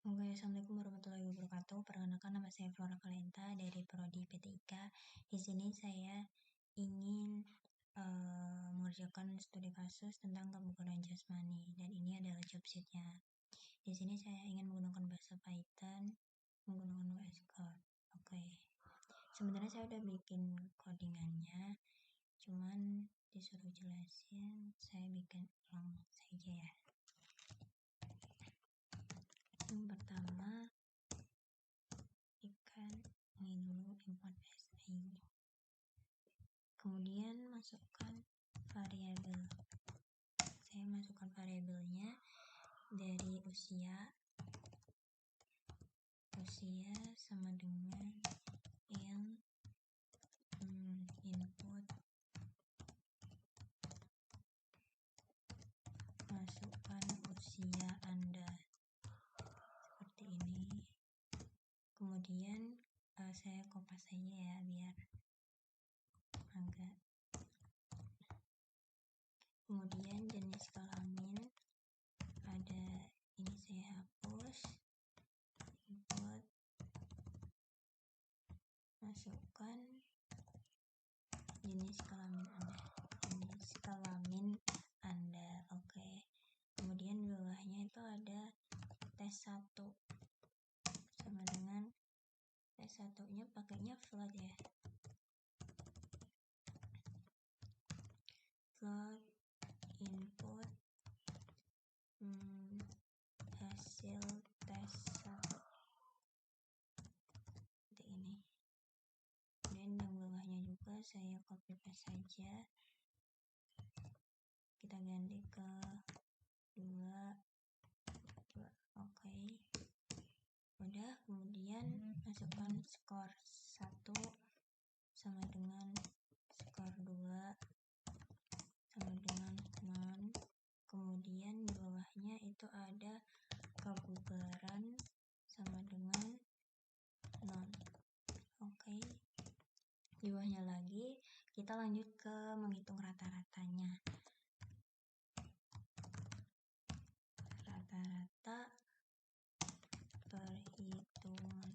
Oke, assalamualaikum warahmatullahi wabarakatuh. Perkenalkan, nama saya Flora Kalenta dari Prodi PTIK. Di sini saya ingin mengerjakan studi kasus tentang kebugaran jasmani, dan ini adalah job sheet-nya. Di sini saya ingin menggunakan bahasa Python, menggunakan VS Code. Oke, sebenarnya saya udah bikin codingannya, cuman disuruh jelasin, saya bikin ulang saja ya. Yang pertama, ini dulu import SI, kemudian masukkan variabel. Saya masukkan variabelnya dari usia sama dengan input, masukkan usia Anda seperti ini. Kemudian saya kopas saja ya biar agak. Kemudian jenis kelamin ada, ini saya hapus. Input, masukkan jenis kelamin Anda. Oke. Kemudian di bawahnya itu ada tes 1 sama dengan tes 1-nya pakainya float ya. Float input hasil tes 1 seperti ini. Dan yang bawahnya juga saya copy paste saja, kita ganti ke 2. Oke, udah. Kemudian masukkan skor 1 sama dengan skor 2 sama dengan 0. Kemudian di bawahnya itu ada kebugaran sama dengan 0. Oke. Di bawahnya lagi kita lanjut ke menghitung rata-ratanya. Rata-rata perhitungan.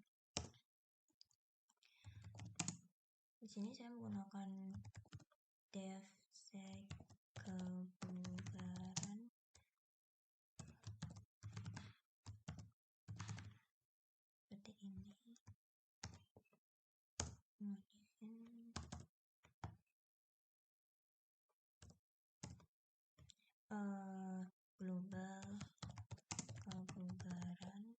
Di sini saya menggunakan DevSec kebugaran. Seperti ini. Kemudian global kebugaran.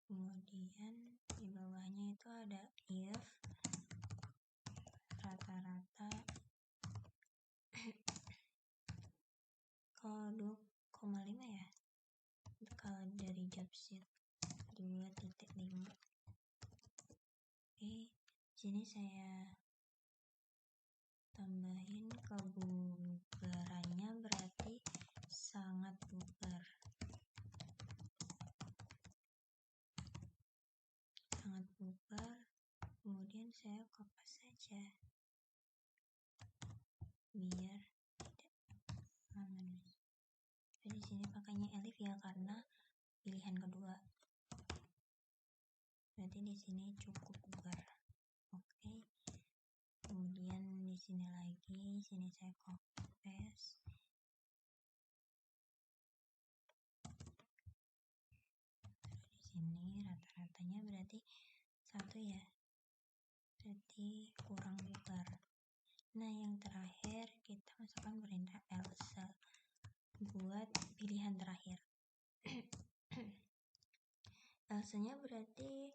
Kemudian di bawahnya itu ada if rata-rata kalau 2,5 ya, kalau dari job sheet 2.5. Oke, sini saya tambahin kebugarannya berarti sangat bugar. Sangat bugar. Kemudian saya kopas saja biar tidak manis. Jadi sini pakainya elif ya karena pilihan kedua. Berarti di sini cukup bugar. Oke. Kemudian di sini lagi, sini saya copy paste. Di sini rata-ratanya berarti 1 ya. Berarti kurang bugar. Nah, yang terakhir kita masukkan perintah else buat pilihan terakhir. Else-nya berarti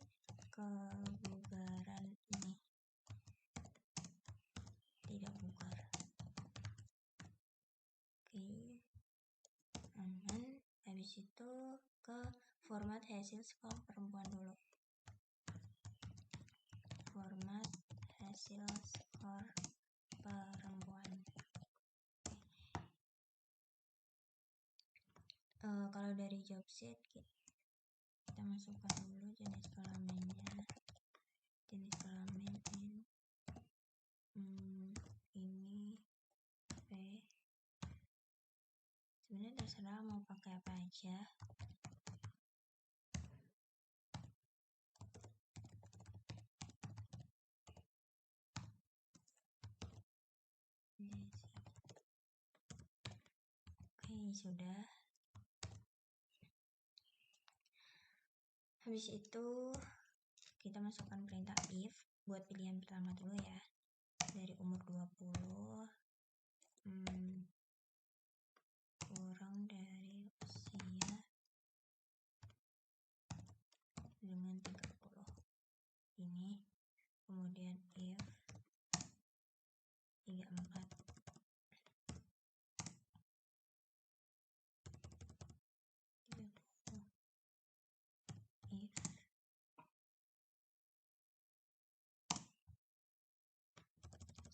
kebugaran ini tidak bugar. Oke, aman. Habis itu ke format hasil skor perempuan dulu. Format hasil skor perempuan. Kalau dari job sheet kita masukkan dulu jenis kelaminnya. Jenis kelamin ini P. Sebenarnya terserah mau pakai apa aja. sudah. Habis itu kita masukkan perintah if buat pilihan pertama dulu ya, dari umur 20 kurang dari usia dengan 30 ini. Kemudian if 34 if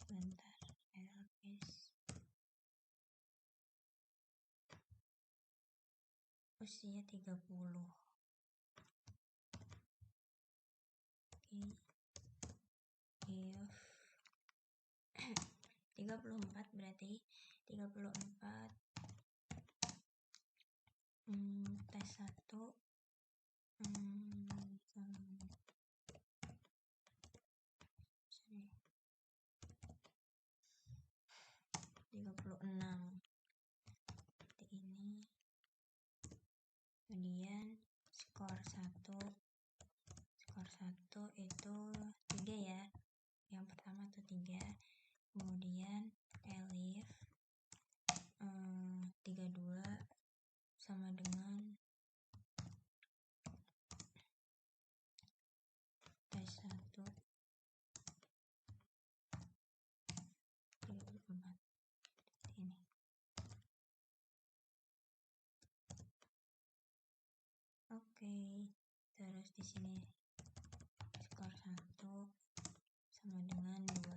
sebentar, ls usia 30. If 34 berarti 34 tes 1 36 seperti ini. Kemudian skor 1 itu 3 ya, yang pertama tuh 3. Kemudian elif 32 sama dengan tes 1 34 ini. Oke, terus di sini skor 1 sama dengan 2.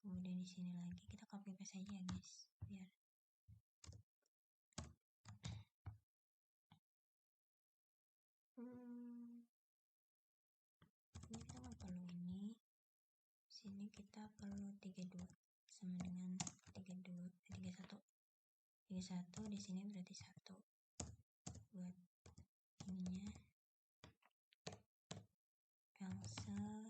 Kemudian di sini lagi kita copy paste aja ya guys, biar ini kita nggak perlu ini. Sini kita perlu 32 sama dengan 31. 31 di sini berarti 1 buat ininya. Elsa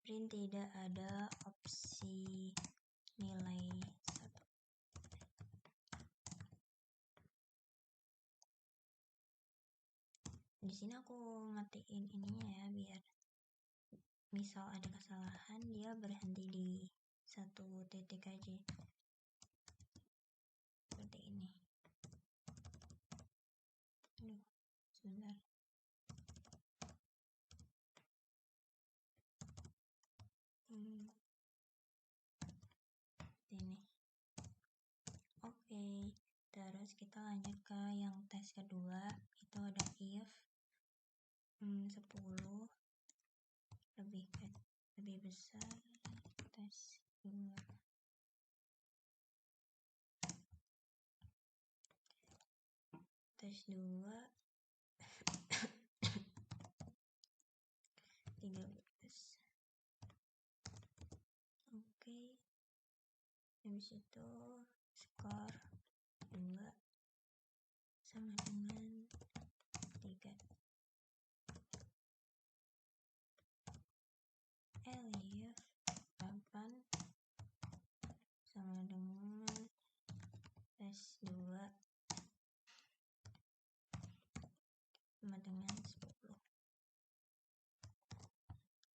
print tidak ada opsi nilai 1. Di sini aku matiin ininya ya, biar misal ada kesalahan dia berhenti di 1 titik aja. Seperti ini. Sebentar. Ini. Oke, terus kita lanjut ke yang tes kedua. Itu ada if 10 lebih besar tes 2. Tes 2 13. Oke. Habis itu skor 2 sama dengan 3. Elif 8 sama dengan tes 2 sama dengan 10.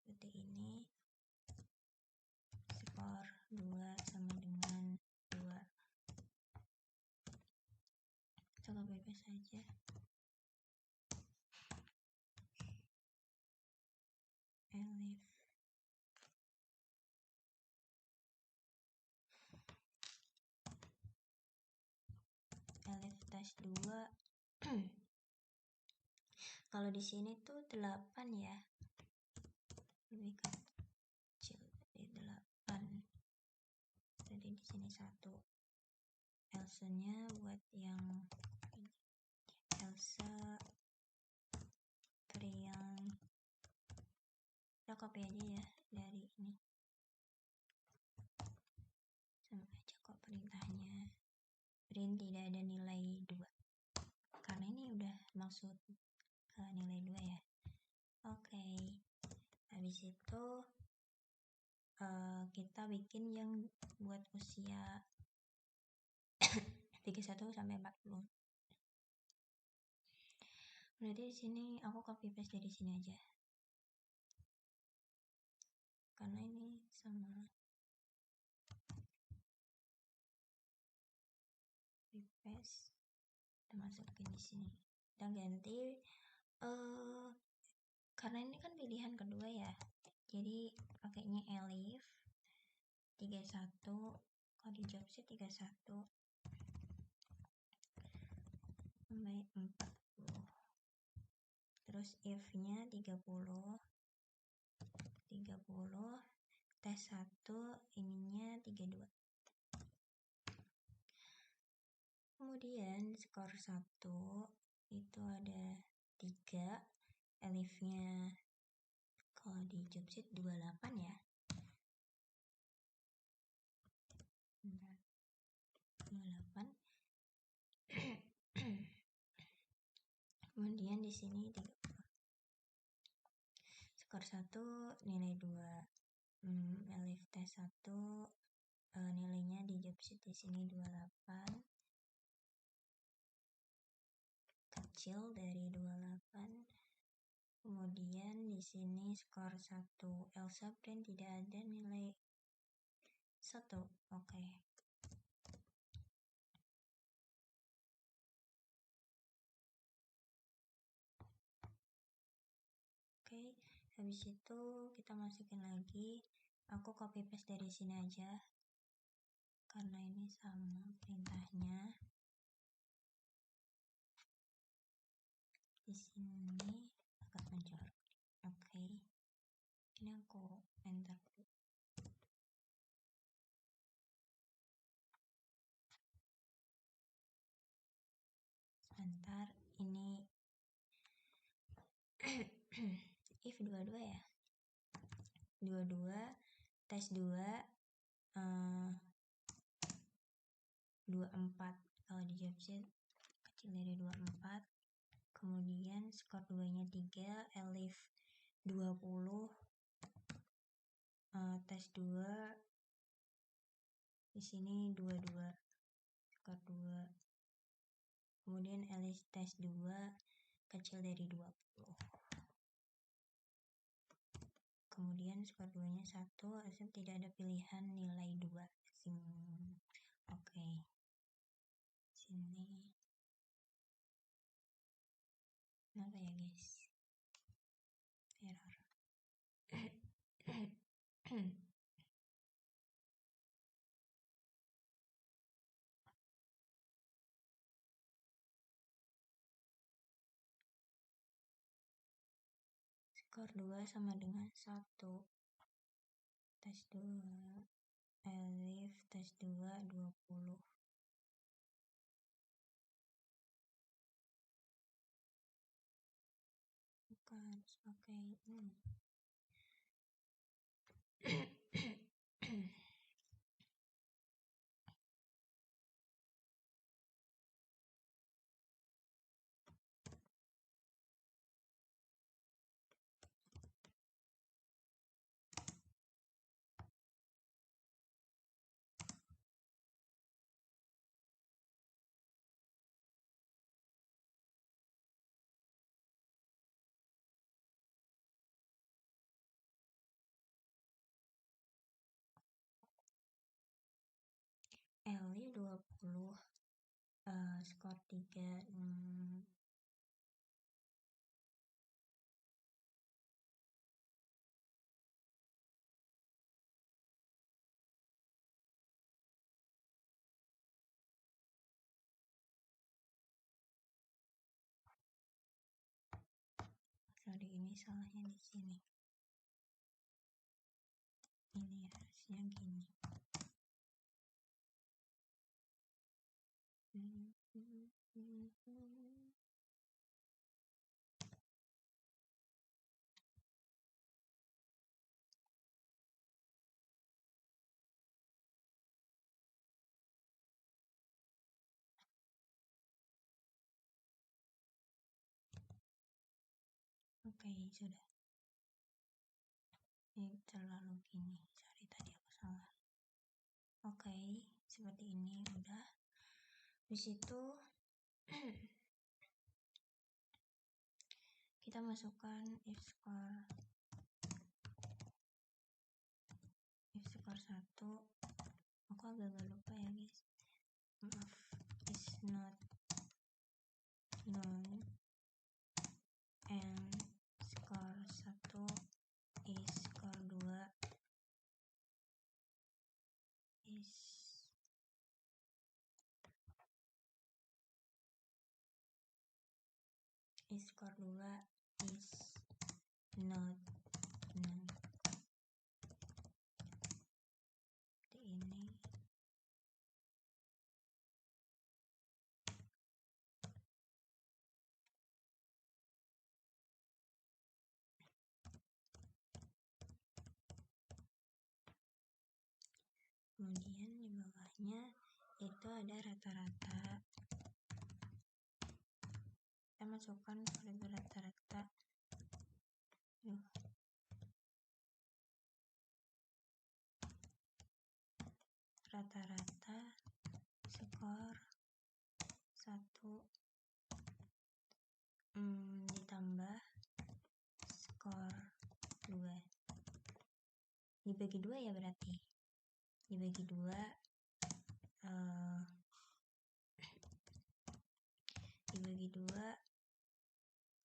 Seperti ini. Skor 2 sama dengan 2. Coba bebas saja. Elif tes 2. Kalau di sini tuh 8 ya. Lebih kecil dari 8. Jadi di sini 1. Elsa-nya buat yang Elsa Priang. Kita copy aja ya dari ini. Sama aja kok perintahnya. Print tidak ada nilai 2. Karena ini udah maksud ke nilai 2 ya. Oke, habis itu kita bikin yang buat usia 31 sampai 40. Berarti di sini aku copy paste dari sini aja. Karena ini sama. Copy paste. Kita masukin di sini. Kita ganti karena ini kan pilihan kedua ya. Jadi pakainya elif 31, kalau di job sheet 31 sampai 40. Terus if-nya 30 tes 1 ininya 32. Kemudian skor 1 itu ada 3, elifnya kalau di job sheet 28 ya. Bentar. 28. Kemudian di sini 30. Skor 1 nilai 2. Elif tes 1 nilainya di job sheet di sini 28. Kecil dari 28. Kemudian di sini skor 1 Elsa Brand tidak ada nilai 1. Oke. Oke, habis itu kita masukin lagi. Aku copy paste dari sini aja. Karena ini sama perintahnya. Di sini agak mencolok. Oke. Ini aku enter dulu. Sebentar, ini if 22 ya. 22 tes 2 24 kalau di job sheet kecil dari 24. Kemudian skor 2 nya 3, elif 20, tes 2 di sini 22 skor 2. Kemudian elif tes 2 kecil dari 20. Kemudian skor 2 nya 1, asal tidak ada pilihan nilai 2. Oke. Sini. Kenapa ya guys? Error. Skor 2 sama dengan 1. Tes 2. Elif tes 2 20. Bukan, harus pakai ini. L-nya 20, skor 3, sorry ini salahnya di sini. Ini harusnya gini. Oke, sudah. Ini terlalu gini, sorry tadi aku salah. Oke, seperti ini udah. Di situ kita masukkan if score 1. Aku agak lupa ya guys, maaf. Is not known and score 1 is score 2 is score 2 is not known. Seperti ini. Kemudian di bawahnya itu ada rata-rata. Kita masukkan variabel rata-rata. Rata-rata skor 1 ditambah skor 2 dibagi 2 ya, berarti dibagi 2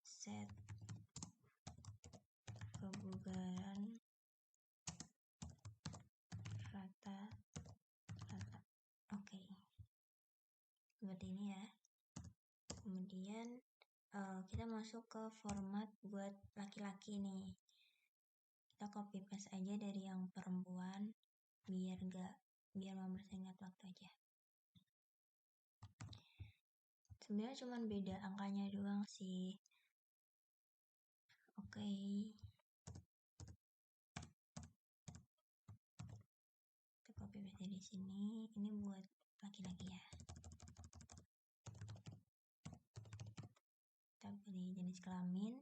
set kebugaran rata-rata. Oke. Seperti ini ya. Kemudian kita masuk ke format buat laki-laki nih. Kita copy paste aja dari yang perempuan biar mempersingkat waktu aja. Sebenarnya cuma beda angkanya doang sih. Oke. Kita copy paste di sini. Ini buat laki-laki ya. Kita pilih jenis kelamin.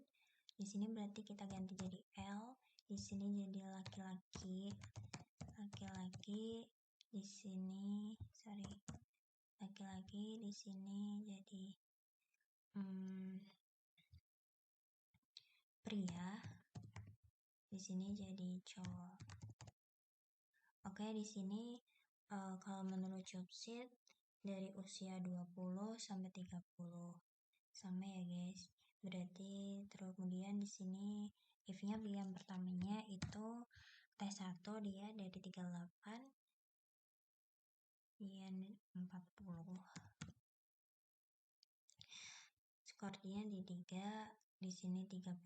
Di sini berarti kita ganti jadi L. Di sini jadi laki-laki. Di sini laki-laki. Di sini jadi pria. Di sini jadi cowok. Oke, di sini kalau menurut job sheet dari usia 20 sampai 30. Sama ya, guys. Berarti terus kemudian di sini if-nya yang pertamanya itu T1 dia dari 38 dia 40. Skornya di 3, di sini 35.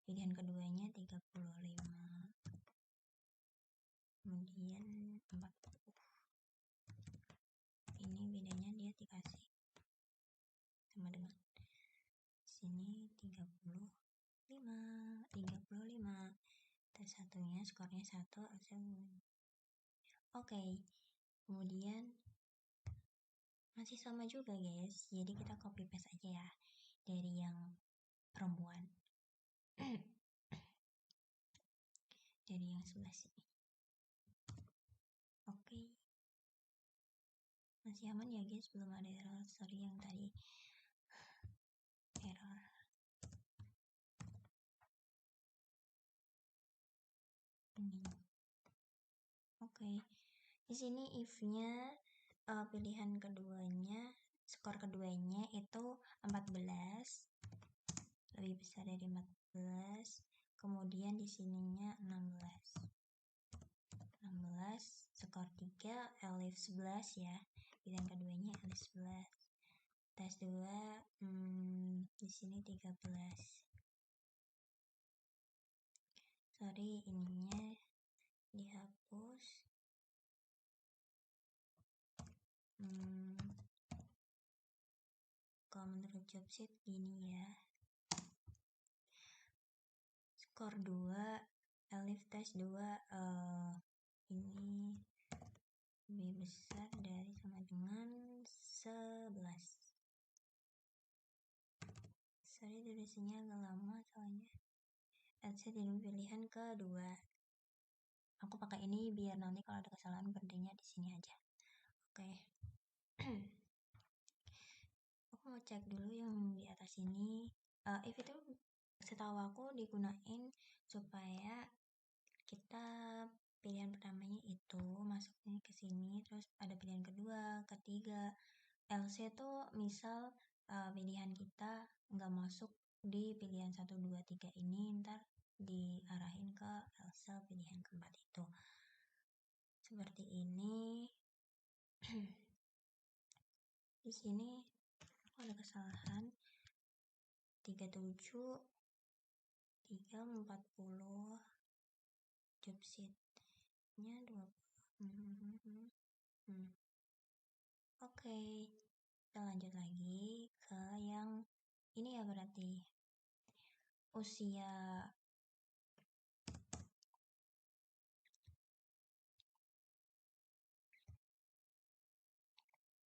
Pilihan keduanya 35. Kemudian 40. Ini bedanya dia dikasih sama dengan sini 35. Tes satunya skornya 1. Oke. Kemudian masih sama juga guys, jadi kita copy paste aja ya dari yang perempuan. Dari yang sebelah sini. Oke. Masih aman ya guys, belum ada error. Sorry yang tadi error. Oke. Di sini if-nya pilihan keduanya, skor keduanya itu 14. Lebih besar dari 14. Kemudian di sininya 16. Skor 3 elif 11 ya. Pilihan keduanya elif 11. Tes 2 di sini 13. Sorry, ininya dihapus. Kalau menurut job sheet gini ya. Skor 2 elif tes 2 ini lebih besar dari sama dengan 11. Sorry durasinya agak lama soalnya. Elsa di pilihan kedua. Aku pakai ini biar nanti kalau ada kesalahan berhentinya di sini aja. Oke. Aku mau cek dulu yang di atas ini. If itu setahu aku digunain supaya kita pilihan pertamanya itu masuknya ke sini, terus ada pilihan kedua, ketiga. LC tuh misal pilihan kita nggak masuk di pilihan 1, 2, 3 ini, ntar diarahin ke LC pilihan keempat itu. Seperti ini. Di sini ada kesalahan 37 340 job sheet-nya 20. Oke, kita lanjut lagi ke yang ini ya, berarti usia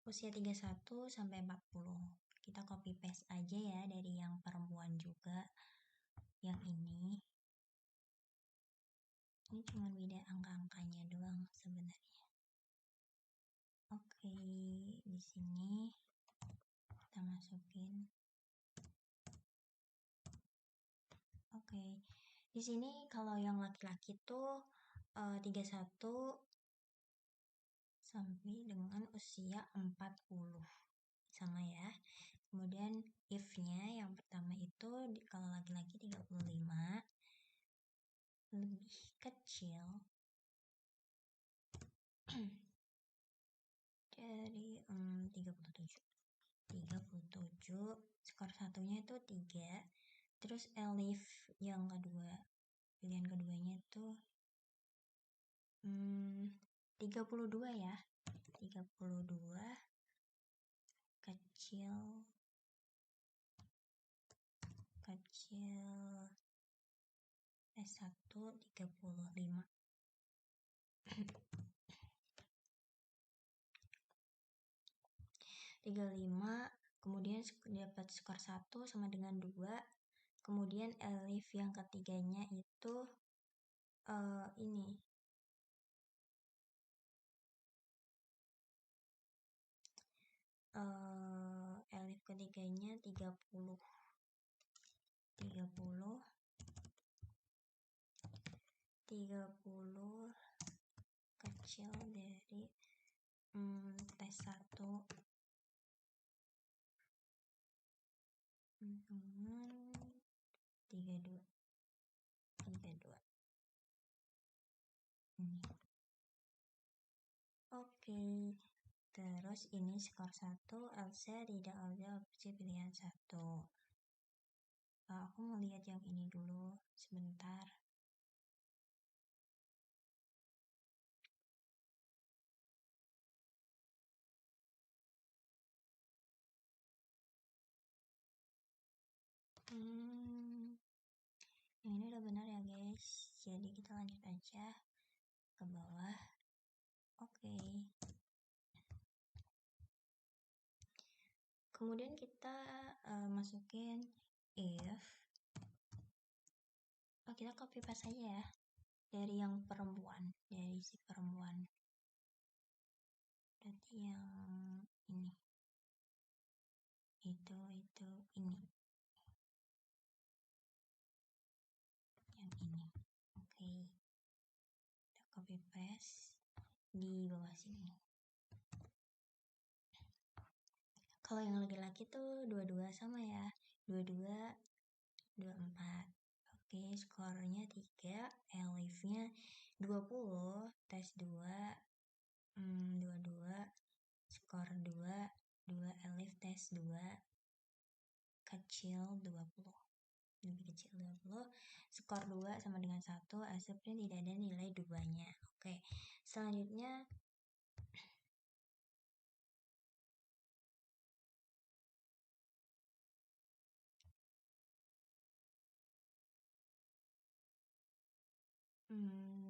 usia 31 sampai 40. Kita copy paste aja ya dari yang perempuan juga. Yang ini cuma beda angka-angkanya doang sebenarnya. Oke, di sini kita masukin. Oke. Di sini kalau yang laki-laki tuh 31 sampai dengan usia 40. Sama ya. Kemudian if-nya yang pertama itu kalau laki-laki 35 lebih kecil dari 37 skor satunya itu 3, terus elif yang kedua pilihan keduanya itu 32 ya, 32 kecil S1 35. Kemudian dapat skor 1 sama dengan 2. Kemudian elif yang ketiganya itu ini elif ketiganya 30 kecil dari tes 1 32 ini. Oke, terus ini skor 1, Elsa tidak ada opsi pilihan 1. Aku ngelihat yang ini dulu sebentar. Yang ini udah benar ya guys, jadi kita lanjut aja ke bawah. Oke. Kemudian kita masukin if. Kita copy paste aja ya dari yang perempuan, dari si perempuan. Berarti yang ini. Itu ini. Yang ini. Oke. Kita copy paste di bawah sini. Kalau yang laki-laki tuh 22 sama ya. 22 24. Oke, skornya 3, elifnya 20, tes 2 22, skor 2 elif tes 2 kecil 20. Lebih kecil 20, skor 2 sama dengan 1, asapnya tidak ada nilai 2-nya. Oke, selanjutnya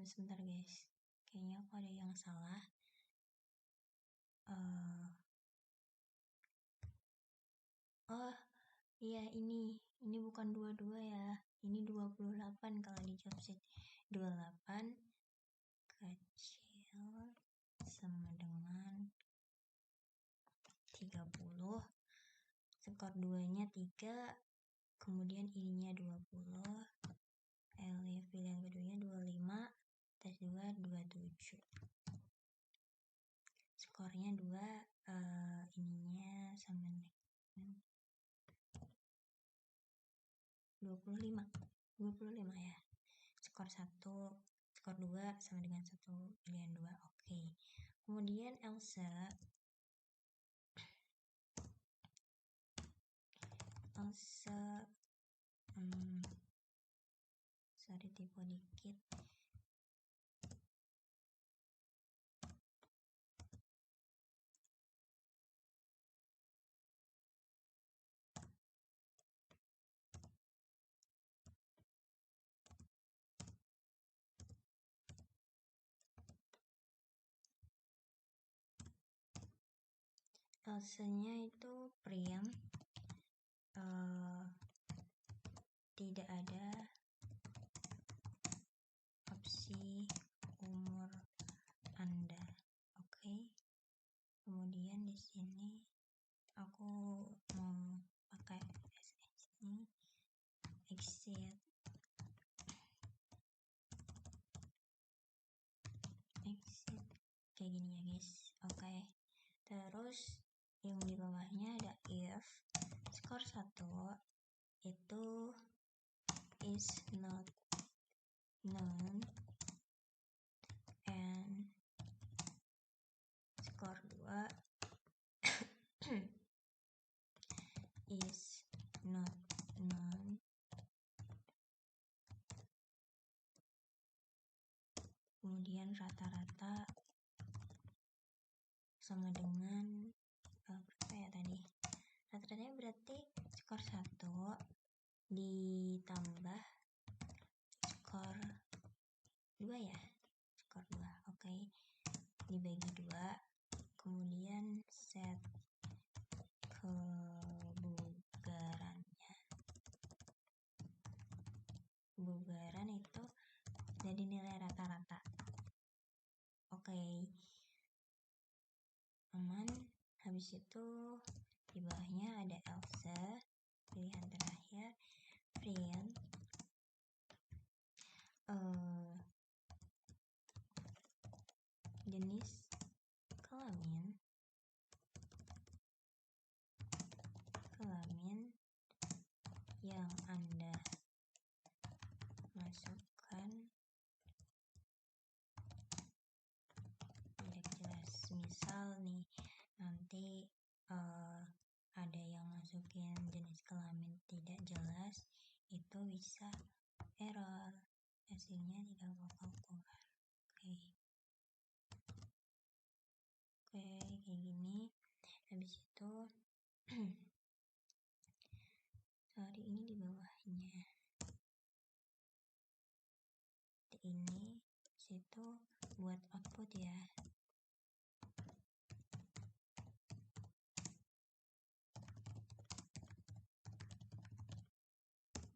sebentar guys, kayaknya aku ada yang salah. Oh, Iya, ini bukan 22 ya. Ini 28 kalau di job sheet. 28 kecil sama dengan 30. Skor 2-nya 3, kemudian ininya 20. Pilihan keduanya 25, tes 2 27. Skornya 2, ininya sama dengan 25 ya. Skor 1, skor 2 sama dengan 1, pilihan 2. Oke. Kemudian Elsa sorry typo dikit. Elsanya itu Priam, tidak ada opsi umur Anda. Oke. Kemudian di sini aku mau pakai ini exit kayak gini ya guys. Oke. Terus yang di bawahnya ada if skor 1 itu is not known and skor 2 is not known kemudian rata-rata sama dengan berapa ya tadi? Rata-ratanya berarti skor 1 ditambah skor 2 ya. Skor 2. Oke. Dibagi 2. Kemudian set kebugaran itu jadi nilai rata-rata. Oke. Aman. Habis itu di bawahnya ada Elsa, pilihan terakhir. Friend, jenis kelamin yang Anda masukkan tidak jelas. Misal nih nanti ada yang masukin jenis kelamin tidak jelas, itu bisa error, hasilnya tidak bakal keluar. Oke, kayak gini. Habis itu sorry, ini di bawahnya ini situ buat output ya.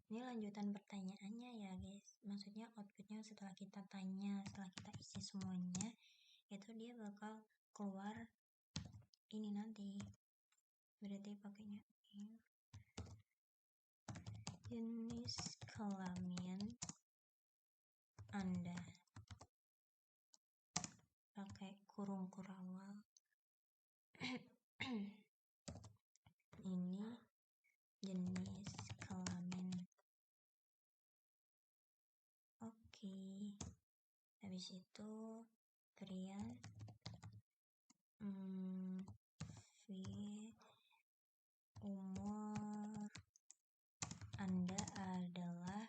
Ini lanjutan pertanyaannya ya guys, maksudnya outputnya setelah kita tanya, setelah kita isi semuanya, itu dia bakal keluar ini nanti. Berarti pakainya jenis kelamin Anda, pakai kurung kurawal. Ini jenis kelamin. Oke. Habis itu pria umur Anda adalah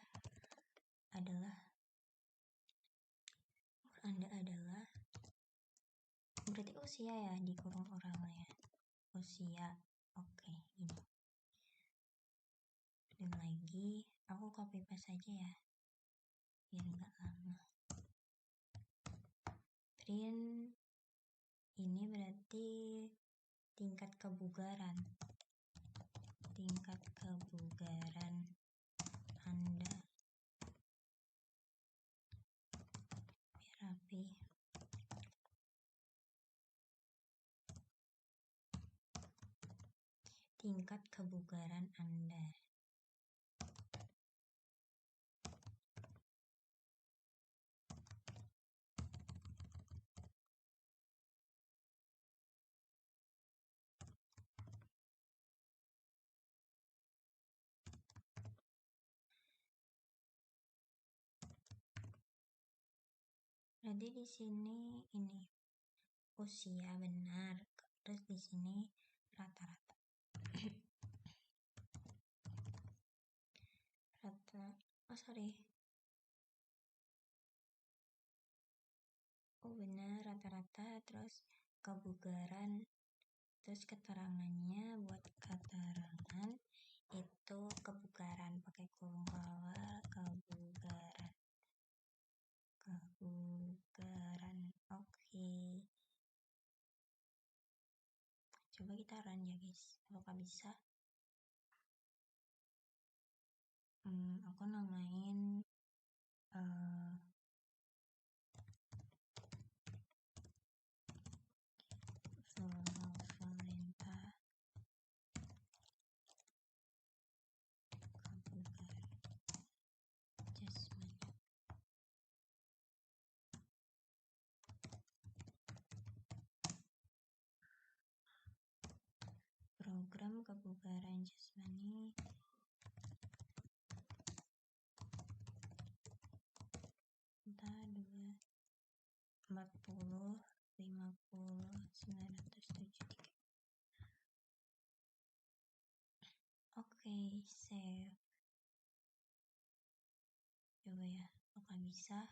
berarti usia ya, dikurung orangnya usia. Oke, ini dan lagi aku copy paste aja ya biar nggak lama. Print ini berarti tingkat kebugaran tingkat kebugaran Anda. Biar rapi. Tingkat kebugaran Anda. Berarti di sini ini usia benar. Terus di sini rata-rata. Benar rata-rata, terus kebugaran, terus keterangannya buat keterangan itu kebugaran pakai kurung bawah, kebugaran. Oke. Coba kita run ya guys, apakah bisa? Aku namain Valenta kebugaran jasmani. Program kebugaran jasmani entah 2 40 50 973. Oke, save. Coba ya, apakah bisa?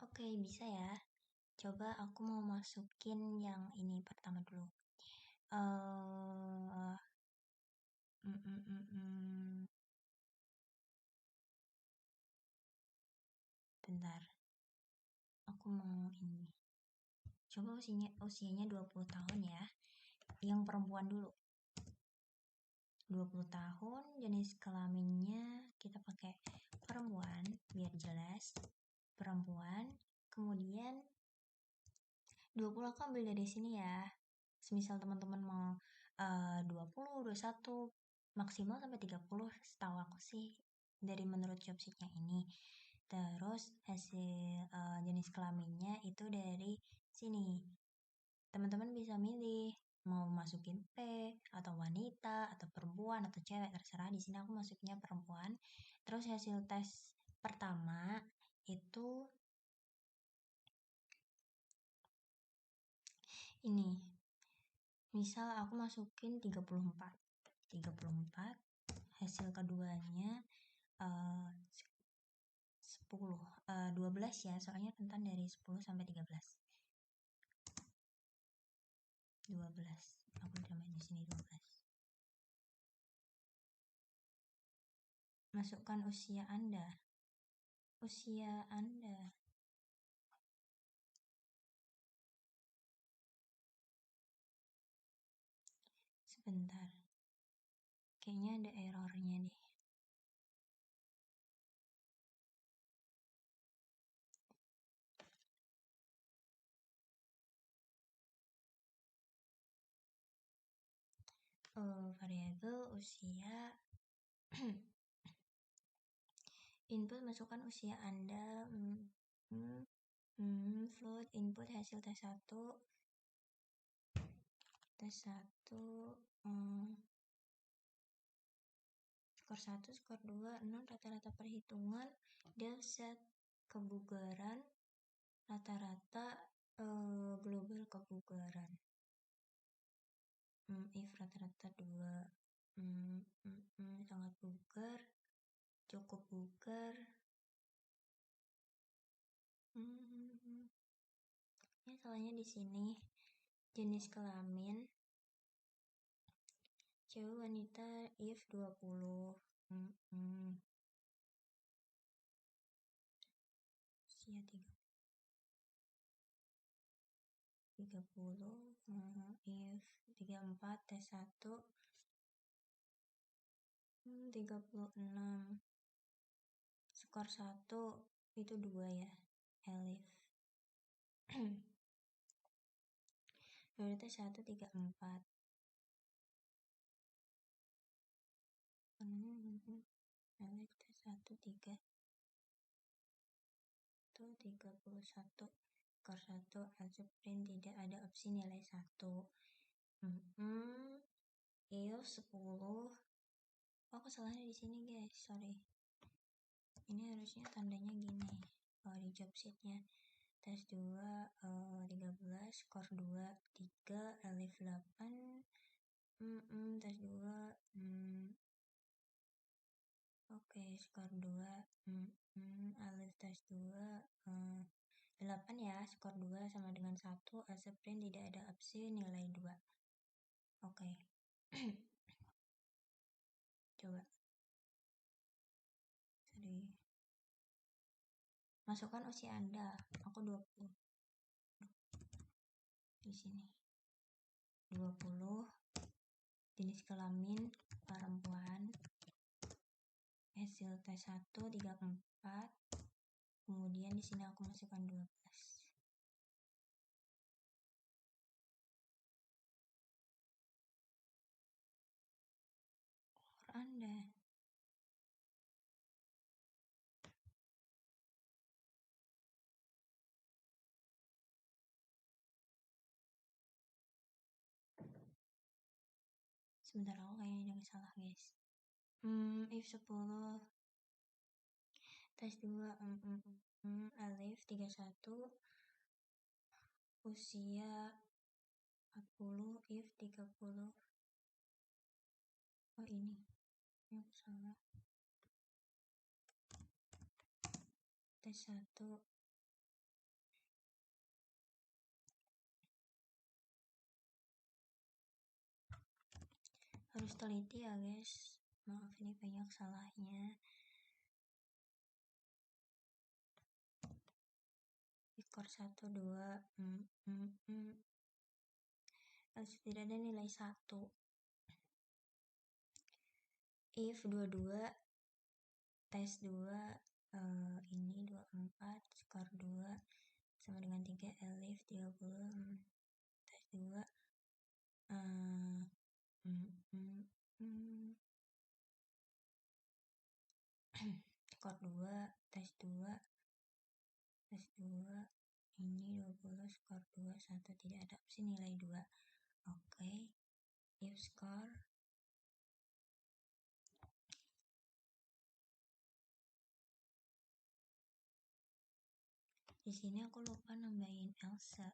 Oke, bisa ya. Coba aku mau masukin yang ini pertama dulu. Bentar. Aku mau ini. Coba usianya 20 tahun ya. Yang perempuan dulu. 20 tahun, jenis kelaminnya kita pakai perempuan biar jelas. Perempuan, kemudian 20 aku ambil dari sini ya. Semisal teman-teman mau 20, 21, maksimal sampai 30 setahu aku sih dari menurut job sheet-nya ini. Terus hasil jenis kelaminnya itu dari sini. Teman-teman bisa milih mau masukin P atau wanita atau perempuan atau cewek, terserah. Di sini aku masuknya perempuan. Terus hasil tes pertama itu ini. Misal aku masukin 34. Hasil keduanya 12 ya, soalnya rentan dari 10 sampai 13. 12. Aku tambahin di sini 12. Masukkan usia Anda. Sebentar. Kayaknya ada errornya deh. Variabel usia. Input masukkan usia Anda. Float input hasil tes 1. Skor 1, skor 2, 0 rata-rata perhitungan, del set kebugaran, rata-rata global kebugaran. If rata-rata 2, sangat bugar, cukup bugar. Ya, salahnya di sini. Jenis kelamin cewek wanita if 20. Usia 30. if 34 tes 1 36 skor 1 itu 2 ya, elif prioritas 1 34 elif tes 1 3 itu 31 skor 1 algebrin tidak ada opsi nilai 1 if 10 kesalahannya di sini guys, sorry. Ini harusnya tandanya gini kalau di job sheetnya. Tes 2 13 skor 2 3 elif 8 tes 2 oke skor 2 elif tes 2 8 ya, skor 2 sama dengan 1 algebrin tidak ada opsi nilai 2. Oke. Coba sorry, masukkan usia Anda. Aku 20 di sini 20, jenis kelamin perempuan, hasil tes 1 34, kemudian di sini aku masukkan 12. Anda sebentar, aku kayaknya ada salah guys. If 10 tes 2 alif 31 usia 40 if 30 ini yang salah, tes 1 harus teliti ya guys, maaf ini banyak salahnya. Skor 1 2 harus tidak ada nilai 1. If 22 tes 2 ini 24 skor 2 sama dengan 3 elif 30 tes 2 skor 2 tes 2 ini 20 skor 2 1 tidak ada opsi nilai 2. Oke. If skor di sini aku lupa nambahin Elsa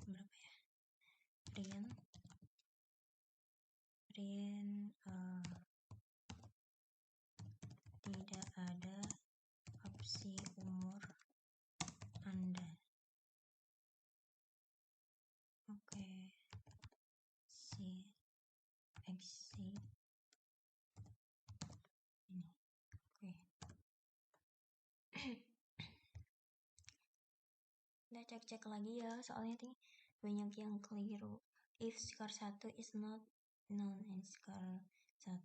berapa ya, Rian tidak ada opsi umur Anda. Oke. XC ini. Oke. Kita cek-cek lagi ya, soalnya nih banyak yang keliru. If skor 1 is not known and skor 1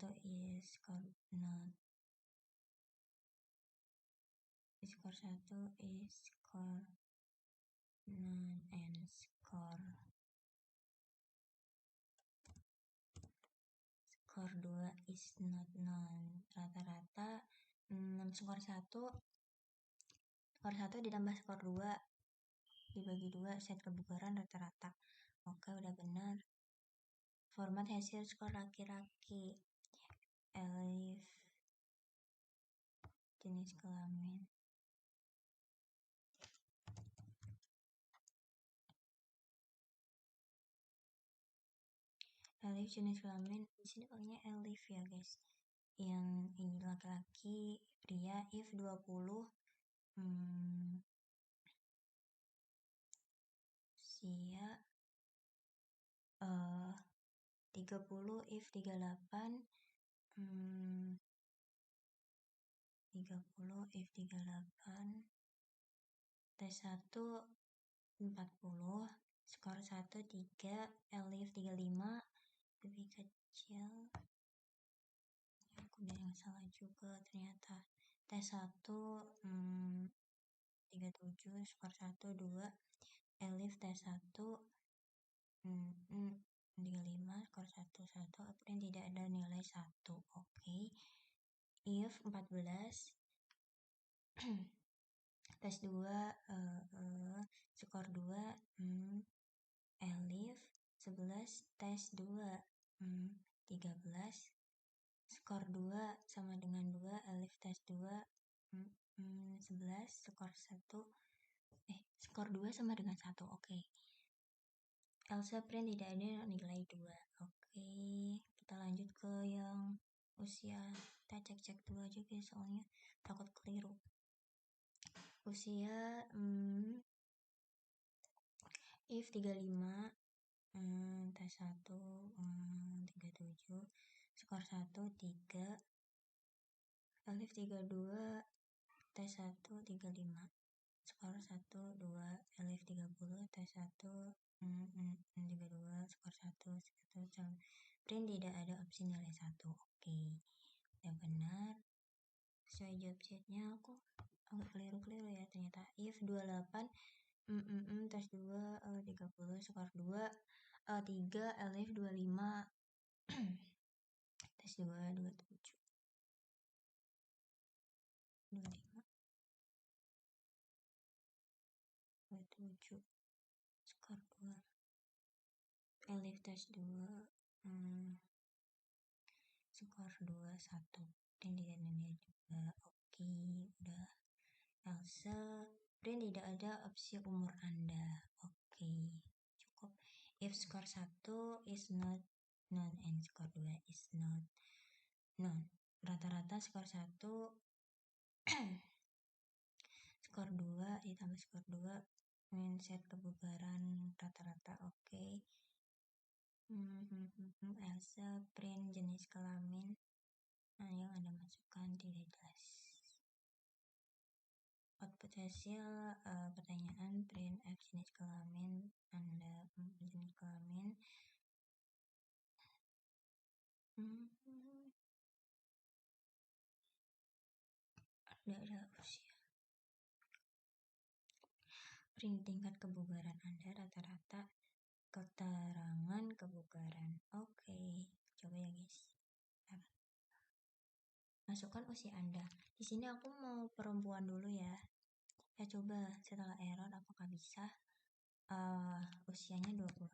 is skor not. Skor 1 is skor known and skor 2 is not known. Rata-rata skor 1 ditambah skor 2 dibagi 2 set kebugaran rata-rata. Oke, udah benar. Format hasil skor laki-laki elif jenis kelamin di sini pakainya elif ya guys. Yang ini laki-laki pria if 20 usia 30 if 38, 30 if 38, T1 40, skor 1 3, L if 35, lebih kecil. Aku udah yang salah juga ternyata. T1 37, skor 1 2, L if T1 35, skor 1 1, dan tidak ada nilai 1. Oke. If 14 tes 2 skor 2 Elif 11 tes 2 13 skor 2 sama dengan 2 Elif tes 2 11 skor 1 skor 2 sama dengan 1. Oke. Elsa print tidak ada nilai 2. Oke, kita lanjut ke yang usia. Kita cek-cek dulu aja guys, soalnya takut keliru. Usia if 35, T1 37, skor 1 3, Elif 32, T1 35, skor 1 2, Elif 30, T1 32, skor 1 1. Print tidak ada opsi nilai 1. Oke, udah benar. Sesuai job setnya aku agak keliru-keliru ya ternyata. If 28 tes 2 30, skor 2 3, Elif 25, tes 2 27, 25, 27, skor 2, Elif tes 2 skor 2 1, dan tidak nilai juga. Oke, udah. Elsa, dan tidak ada opsi umur Anda. Oke, cukup. If skor 1 is not known and skor 2 is not known. Rata-rata skor 1 skor 2 ditambah skor 2 mindset kebugaran rata-rata. Oke. Elsa print jenis kelamin yang Anda masukkan tidak jelas. Output hasil pertanyaan print F jenis kelamin Anda jenis kelamin ada usia. Print tingkat kebugaran Anda rata-rata keterangan kebugaran. Oke, coba ya guys. Masukkan usia Anda. Di sini aku mau perempuan dulu ya. Ya coba setelah error apakah bisa. Usianya 20.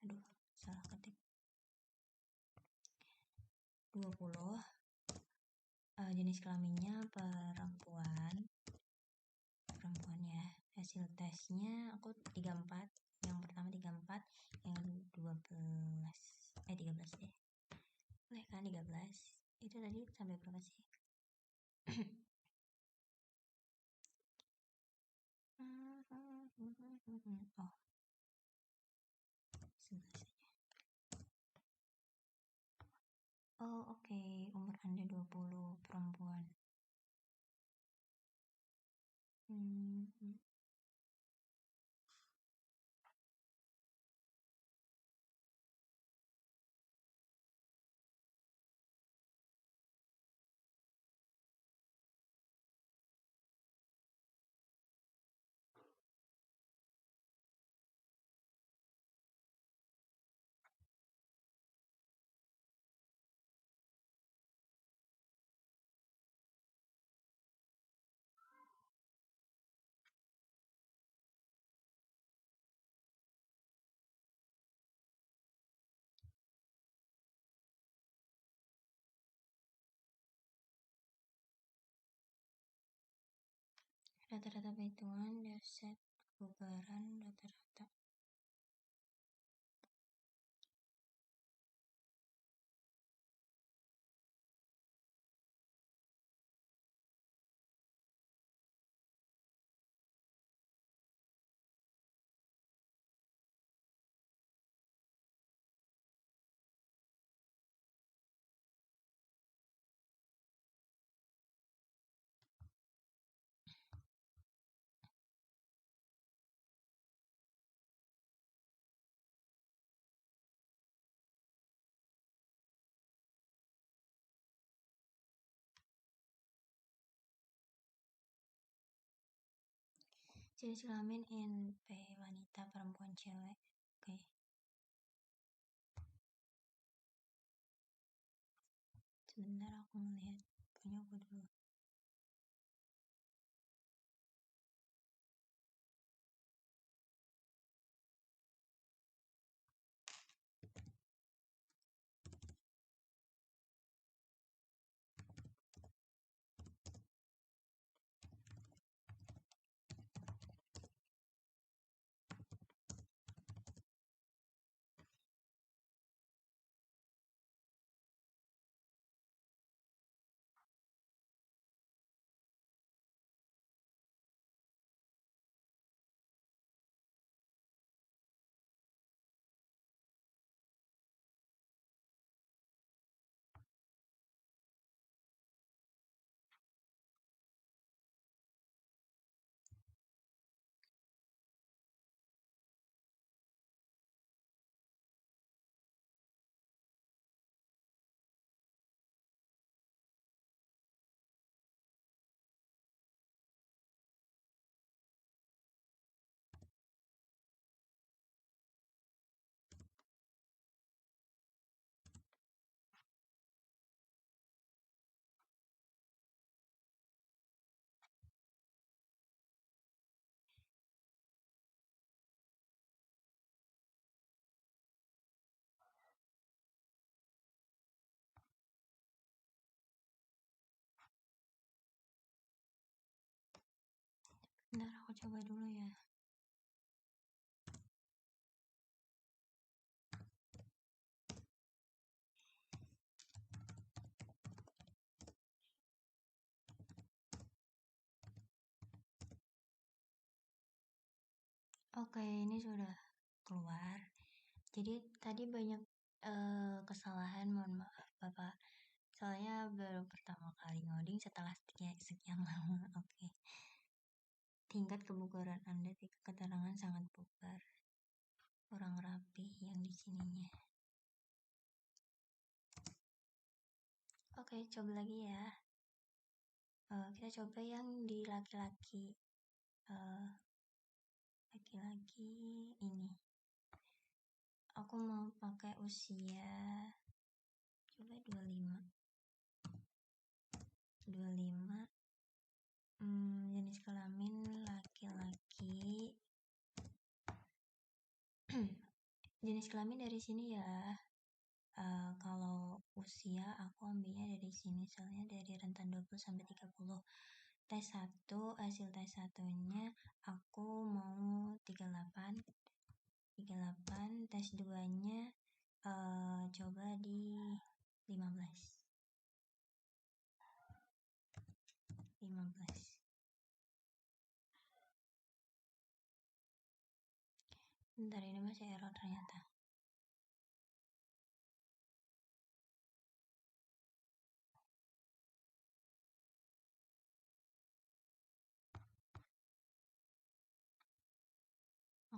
Aduh, salah ketik. 20. Jenis kelaminnya perempuan ya. Hasil tesnya aku 34. Yang pertama 34, yang 12 13 deh. Boleh kan 13? Itu tadi sampai berapa sih? Oh, 11 aja. Oh, oke. Umur Anda 20, perempuan. Rata-rata perhitungan daftar kebugaran rata-rata. Jenis kelamin NP wanita, perempuan, cewek. Oke. Sebentar aku melihat punya aku dulu. Bentar aku coba dulu ya. Oke, ini sudah keluar. Jadi tadi banyak kesalahan, mohon maaf Bapak. Soalnya baru pertama kali ngoding setelah sekian lama. Oke. Tingkat kebugaran Anda, keterangan sangat bugar. Kurang rapi yang di sininya. Oke, coba lagi ya. Kita coba yang di laki-laki. Laki-laki ini. Aku mau pakai usia coba 25. 25. Jenis kelamin laki-laki. Jenis kelamin dari sini ya. Kalau usia aku ambilnya dari sini, soalnya dari rentan 20 sampai 30. Tes 1, hasil tes 1-nya aku mau 38. Tes 2-nya coba di 15. Bentar, ini masih error ternyata.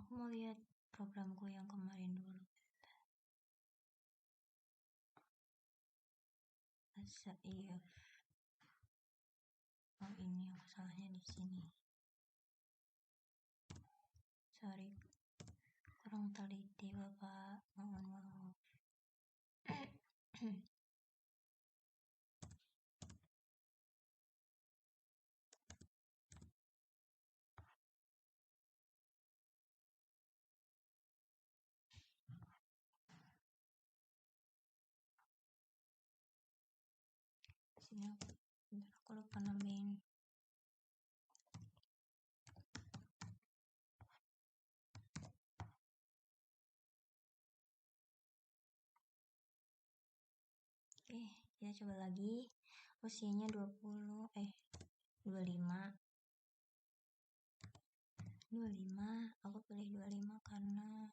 Aku mau lihat programku yang kemarin dulu. Iya. Oh, ini aku salahnya di sini. Sorry. Kurang teliti Bapak. Mohon maaf. Sini aku lupa nambahin. Oke, kita coba lagi. Usianya 25. 25, aku pilih 25 karena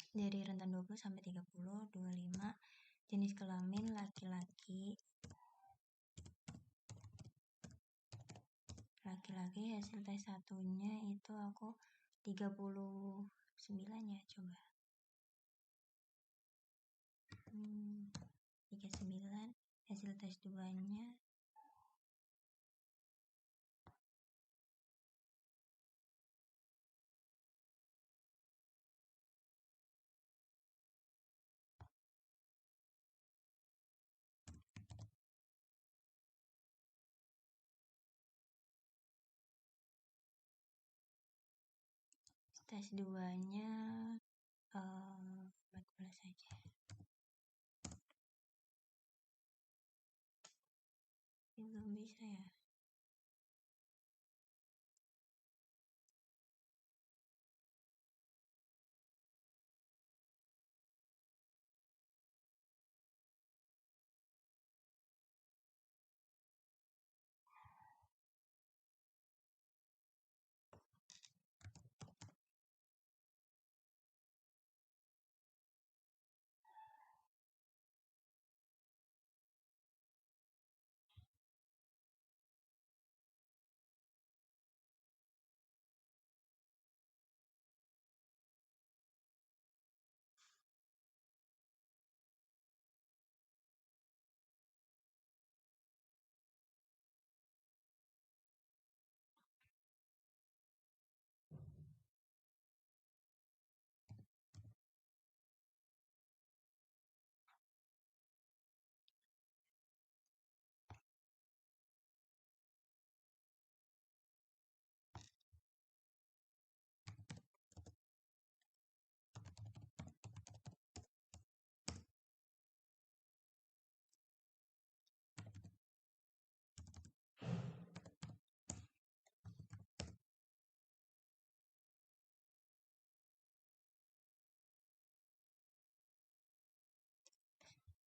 dari rentan 20 sampai 30, 25. Jenis kelamin laki-laki. Laki-laki, hasil tes satunya itu aku 39 ya, coba. 39, hasil tes 2-nya tes 2-nya 14 saja. Belum bisa ya.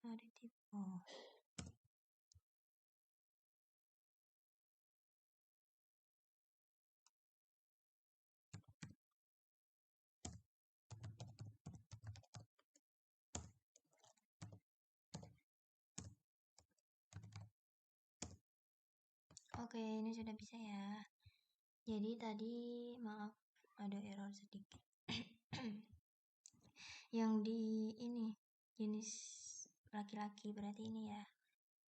Ada tipe. Oke, ini sudah bisa ya. Jadi tadi maaf ada error sedikit. Yang di ini jenis laki-laki berarti ini ya.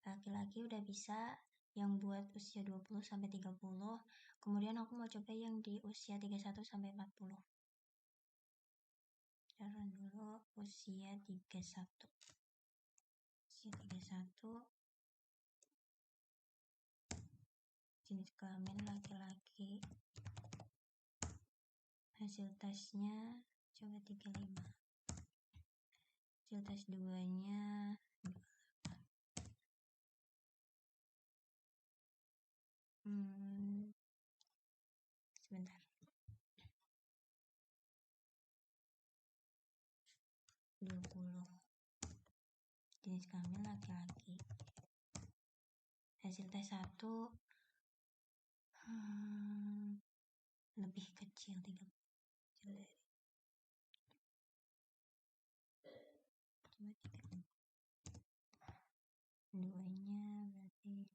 Laki-laki udah bisa yang buat usia 20 sampai 30. Kemudian aku mau coba yang di usia 31 sampai 40. Jalan dulu usia 31. Usia 31 jenis kelamin laki-laki. Hasil tesnya coba 35. Hasil tes 2-nya sebentar. 20. Jenis kelamin laki-laki. Hasil tes 1 lebih kecil 30. Coba 3. 2-nya berarti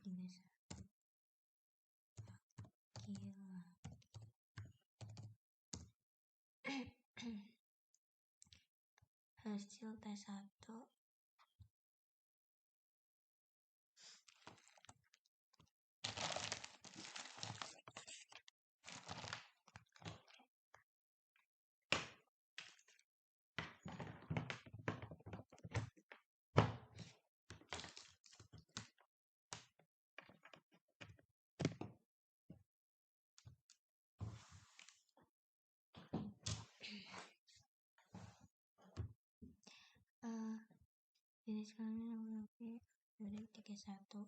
biasa. Gila. Hasil tes 1 jenis kelamin laki-laki dari 31.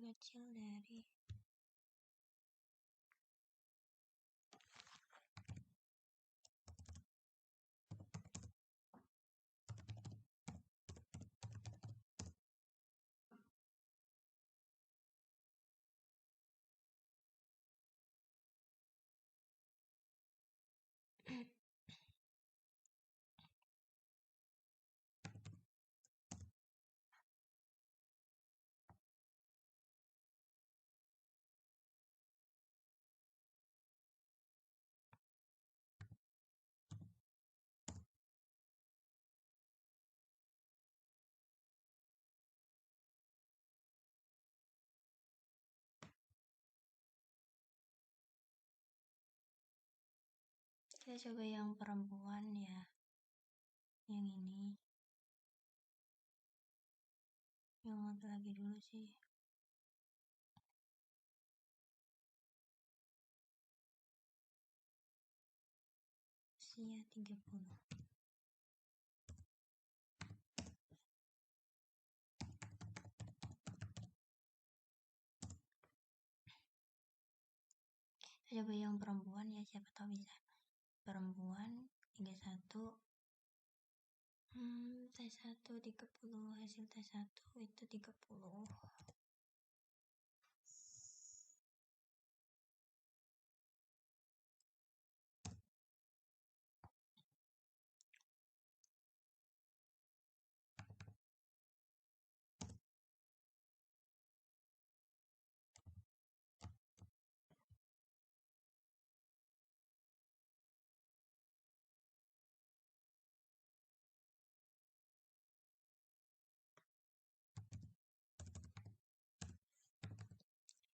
kecil dari kita coba yang perempuan ya, yang ini, yang laki-laki dulu sih. Usia 30. Kita coba yang perempuan ya, siapa tahu bisa. Perempuan 31, tes 1 30, hasil tes 1 itu 30.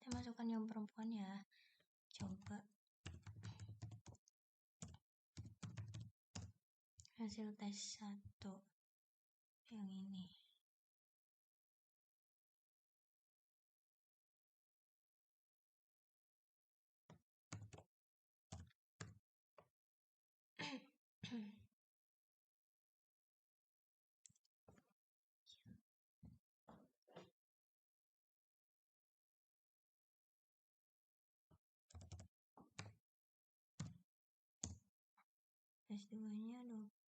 Kita masukkan yang perempuan ya, coba hasil tes 1 yang ini. Tes 2 nya 20.